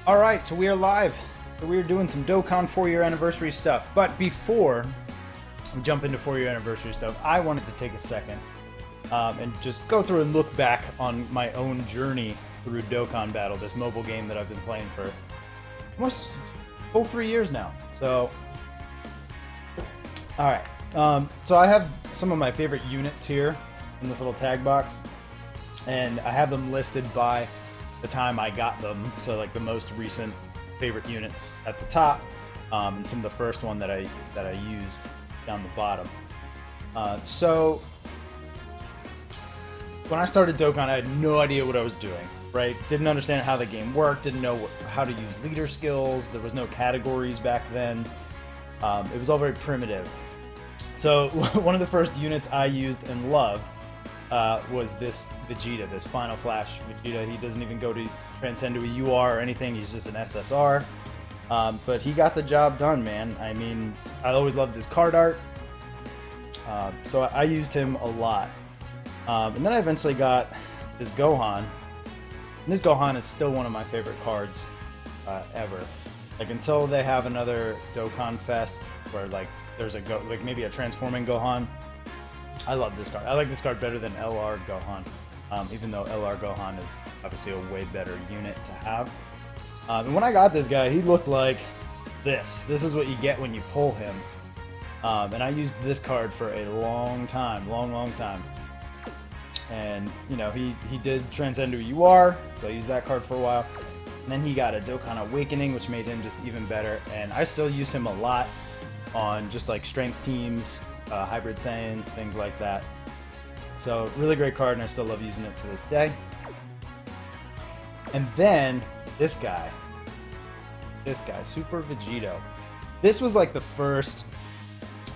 Alright, so we are live. So we are doing some Dokkan 4-year anniversary stuff. But before we jump into 4-year anniversary stuff, I wanted to take a second and just go through and look back on my own journey through Dokkan Battle, this mobile game that I've been playing for almost full 3 years now. So, alright. So I have some of my favorite units here in this little tag box. And I have them listed by the time I got them, so like the most recent favorite units at the top, and some of the first one that I used down the bottom. So when I started Dokkan, I had no idea what I was doing. Right? Didn't understand how the game worked. Didn't know how to use leader skills. There was no categories back then. It was all very primitive. So one of the first units I used and loved was this Vegeta, this Final Flash Vegeta. He doesn't even go to transcend to a UR or anything. He's just an SSR. But he got the job done, man. I mean, I always loved his card art. So I used him a lot. And then I eventually got this Gohan. And this Gohan is still one of my favorite cards ever. Like, until they have another Dokkan Fest where like there's like maybe a transforming Gohan. I love this card. I like this card better than LR Gohan, even though LR Gohan is obviously a way better unit to have. And when I got this guy, he looked like this. This is what you get when you pull him. And I used this card for a long time, long time. And, you know, he did transcend to a UR, so I used that card for a while. And then he got a Dokkan Awakening, which made him just even better. And I still use him a lot on just like strength teams, hybrid Saiyans, things like that. So really great card, and I still love using it to this day. And then this guy, Super Vegito. This was like the first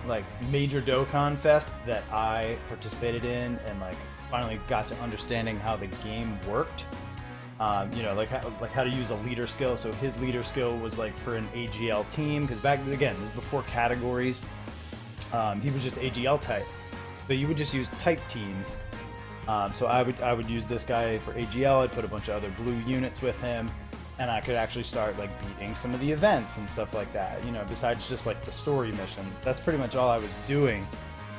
like major Dokkan Fest that I participated in, and like finally got to understanding how the game worked. You know, like how to use a leader skill. So his leader skill was like for an AGL team, because back again, this was before categories. He was just AGL type, so you would just use type teams. So I would use this guy for AGL. I'd put a bunch of other blue units with him, and I could actually start like beating some of the events and stuff like that. You know, besides just like the story mission. That's pretty much all I was doing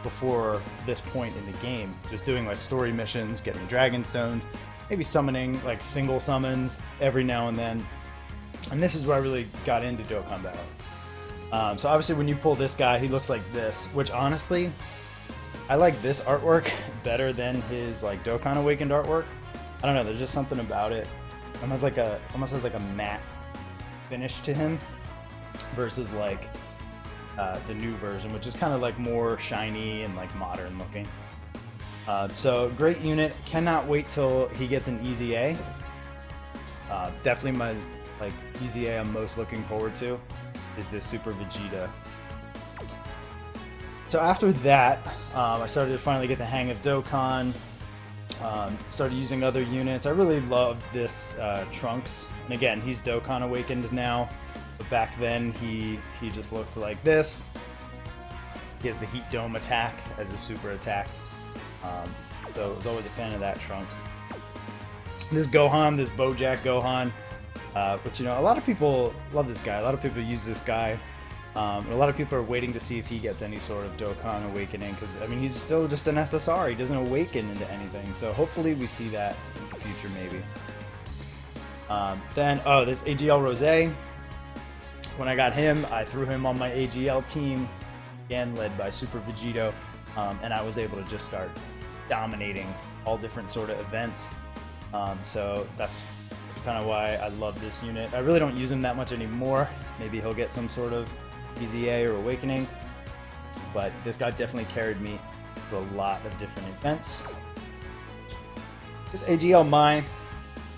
before this point in the game. Just doing like story missions, getting Dragon Stones, maybe summoning like single summons every now and then. And this is where I really got into Dokkan Battle. So obviously when you pull this guy, he looks like this, which honestly, I like this artwork better than his like Dokkan Awakened artwork. I don't know, there's just something about it. Almost has like a matte finish to him versus like the new version, which is kind of like more shiny and like modern looking. So great unit. Cannot wait till he gets an easy A. Definitely my like easy A I'm most looking forward to is this Super Vegeta. So after that, I started to finally get the hang of Dokkan. Started using other units. I really loved this Trunks. And again, he's Dokkan Awakened now, but back then he just looked like this. He has the Heat Dome attack as a super attack. So I was always a fan of that Trunks. This Gohan, this Bojack Gohan, which, you know, a lot of people love this guy. A lot of people use this guy. A lot of people are waiting to see if he gets any sort of Dokkan Awakening, because, I mean, he's still just an SSR. He doesn't awaken into anything. So hopefully we see that in the future, maybe. This AGL Rose. When I got him, I threw him on my AGL team, again led by Super Vegito, and I was able to just start dominating all different sort of events. So that's kind of why I love this unit. I really don't use him that much anymore. Maybe he'll get some sort of Easy A or Awakening, but this guy definitely carried me to a lot of different events. This AGL Mai,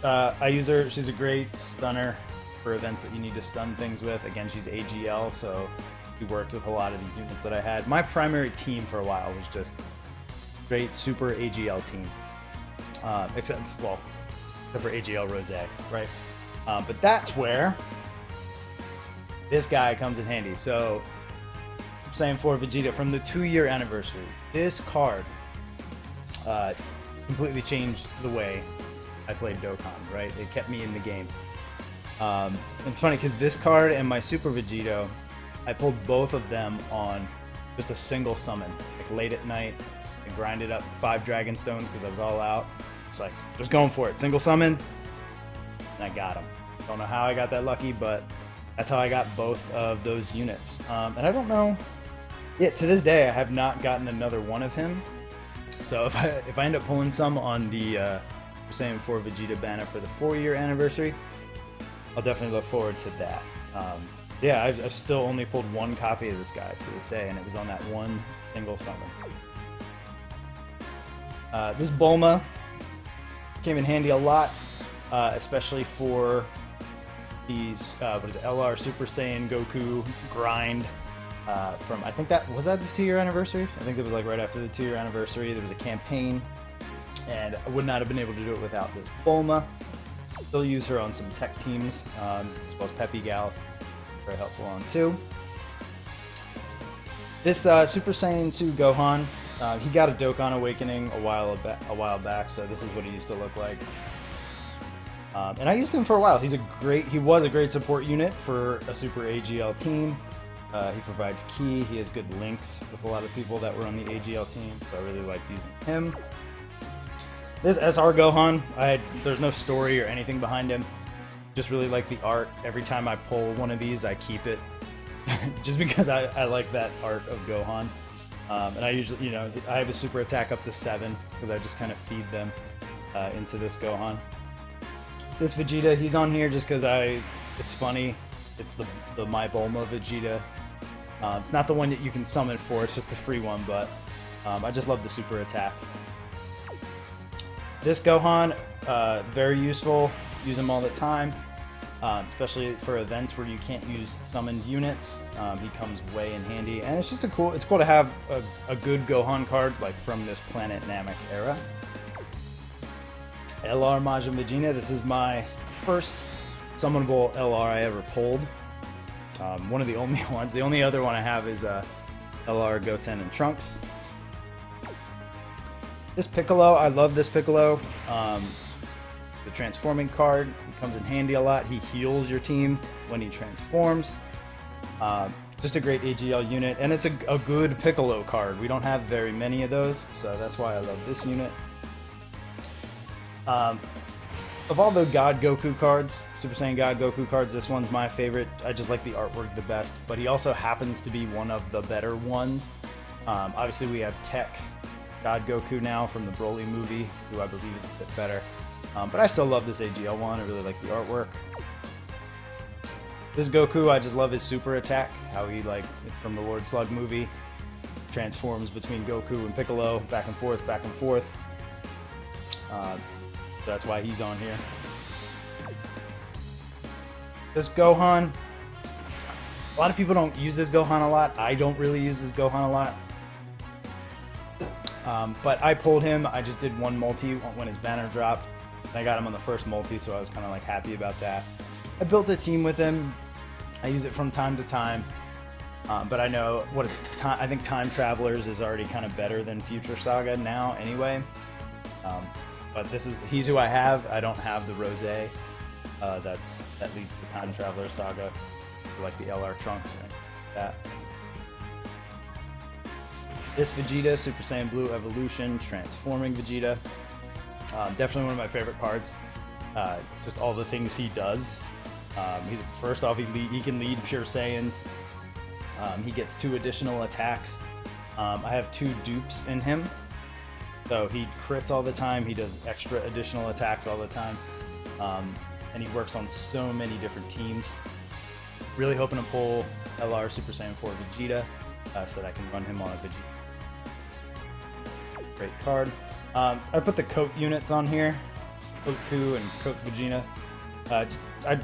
I use her. She's a great stunner for events that you need to stun things with. Again, she's AGL, so she worked with a lot of the units that I had. My primary team for a while was just great super AGL team, except for AGL Rose, right? But that's where this guy comes in handy. So, I'm saying for Vegeta, from the 2-year anniversary, this card completely changed the way I played Dokkan, right? It kept me in the game. It's funny because this card and my Super Vegito, I pulled both of them on just a single summon, like late at night. I grinded up 5 Dragon Stones because I was all out. It's like, just going for it. Single summon, and I got him. Don't know how I got that lucky, but that's how I got both of those units. And I don't know, yeah, to this day, I have not gotten another one of him. So if I end up pulling some on the Super Saiyan 4 Vegeta banner for the 4-year anniversary, I'll definitely look forward to that. Yeah, I've still only pulled one copy of this guy to this day, and it was on that one single summon. This Bulma came in handy a lot, especially for these LR Super Saiyan Goku grind from, I think that was this 2-year anniversary. I think it was like right after the 2-year anniversary. There was a campaign, and I would not have been able to do it without this Bulma. Still use her on some tech teams, as well as Peppy Gals. Very helpful on too. This Super Saiyan 2 Gohan, he got a Dokkan Awakening a while back, so this is what he used to look like. And I used him for a while. He was a great support unit for a Super AGL team. He provides ki. He has good links with a lot of people that were on the AGL team, so I really liked using him. This SR Gohan, there's no story or anything behind him. Just really like the art. Every time I pull one of these, I keep it. Just because I like that art of Gohan. And I usually, I have a super attack up to 7, because I just kind of feed them into this Gohan. This Vegeta, he's on here just because it's funny. It's the My Bulma Vegeta. It's not the one that you can summon for, it's just the free one, but I just love the super attack. This Gohan, very useful. Use him all the time, especially for events where you can't use summoned units. He comes way in handy, and it's cool to have a good Gohan card like from this Planet Namek era. LR Majin Vegeta, this is my first summonable LR I ever pulled. One of the only ones. The only other one I have is LR Goten and Trunks. This Piccolo, I love this Piccolo. The transforming card, he comes in handy a lot. He heals your team when he transforms. Just a great AGL unit, and it's a good Piccolo card. We don't have very many of those, so that's why I love this unit. Of all the God Goku cards, Super Saiyan God Goku cards, this one's my favorite. I just like the artwork the best, but he also happens to be one of the better ones. Obviously, we have Tech God Goku now from the Broly movie, who I believe is a bit better. But I still love this AGL one. I really like the artwork. This Goku, I just love his super attack. How he, it's from the Lord Slug movie. Transforms between Goku and Piccolo, back and forth, back and forth. That's why he's on here. This Gohan, a lot of people don't use this Gohan a lot. I don't really use this Gohan a lot. But I pulled him. I just did one multi when his banner dropped. And I got him on the first multi, so I was kind of happy about that. I built a team with him. I use it from time to time. But I know, I think Time Travelers is already kind of better than Future Saga now anyway. But he's who I have. I don't have the Rose. That leads to Time Traveler Saga, like the LR Trunks and that. This Vegeta, Super Saiyan Blue Evolution, Transforming Vegeta. Definitely one of my favorite cards. Just all the things he does. First off, he can lead Pure Saiyans. He gets 2 additional attacks. I have 2 dupes in him. So he crits all the time, he does extra additional attacks all the time, and he works on so many different teams. Really hoping to pull LR Super Saiyan 4 Vegeta so that I can run him on a Vegeta. Great card. I put the coat units on here, Goku and Coat Vegeta,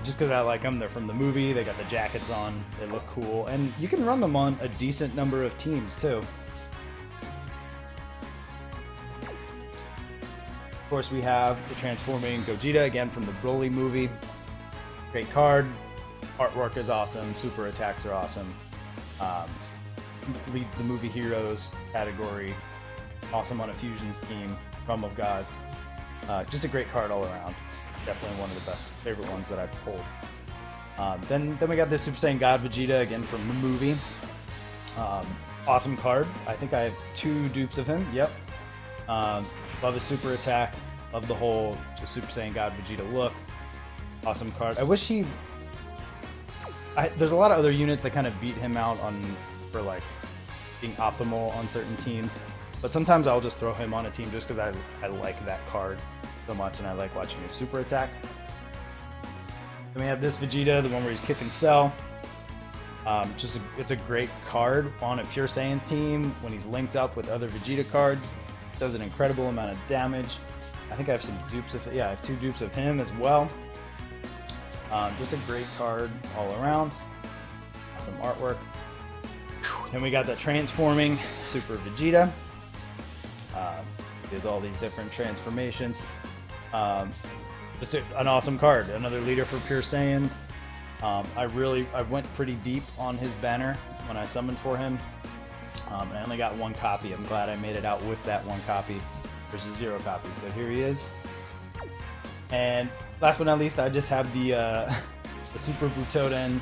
just because I like them. They're from the movie, they got the jackets on, they look cool, and you can run them on a decent number of teams too. Of course, we have the Transforming Gogeta, again from the Broly movie. Great card. Artwork is awesome. Super attacks are awesome. Leads the movie heroes category. Awesome on a fusions team. Realm of Gods. Just a great card all around. Definitely one of the favorite ones that I've pulled. Then we got this Super Saiyan God Vegeta again from the movie. Awesome card. I think I have 2 dupes of him. Yep. Love his super attack. Love the whole just Super Saiyan God Vegeta look. Awesome card. I wish he... there's a lot of other units that kind of beat him out for like being optimal on certain teams. But sometimes I'll just throw him on a team just because I like that card so much and I like watching his super attack. Then we have this Vegeta, the one where he's kicking Cell. It's a great card on a Pure Saiyan's team when he's linked up with other Vegeta cards. Does an incredible amount of damage. I think I have some dupes of, yeah, I have 2 dupes of him as well. Just a great card all around. Awesome artwork. Then we got the transforming Super Vegeta. There's all these different transformations. Just an awesome card. Another leader for Pure Saiyans. I went pretty deep on his banner when I summoned for him. And I only got 1 copy. I'm glad I made it out with that 1 copy versus 0 copies. But here he is. And last but not least, I just have the Super Butoden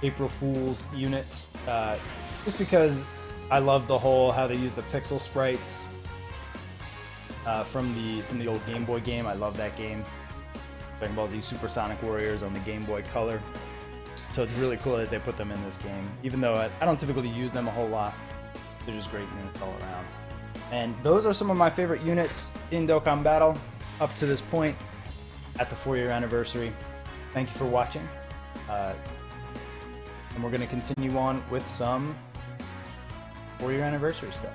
April Fool's units. Just because I love the whole how they use the pixel sprites from the old Game Boy game. I love that game. Dragon Ball Z Supersonic Warriors on the Game Boy Color. So it's really cool that they put them in this game. Even though I don't typically use them a whole lot, they're just great units all around. And those are some of my favorite units in Dokkan Battle up to this point at the 4-year anniversary. Thank you for watching. And we're going to continue on with some 4-year anniversary stuff.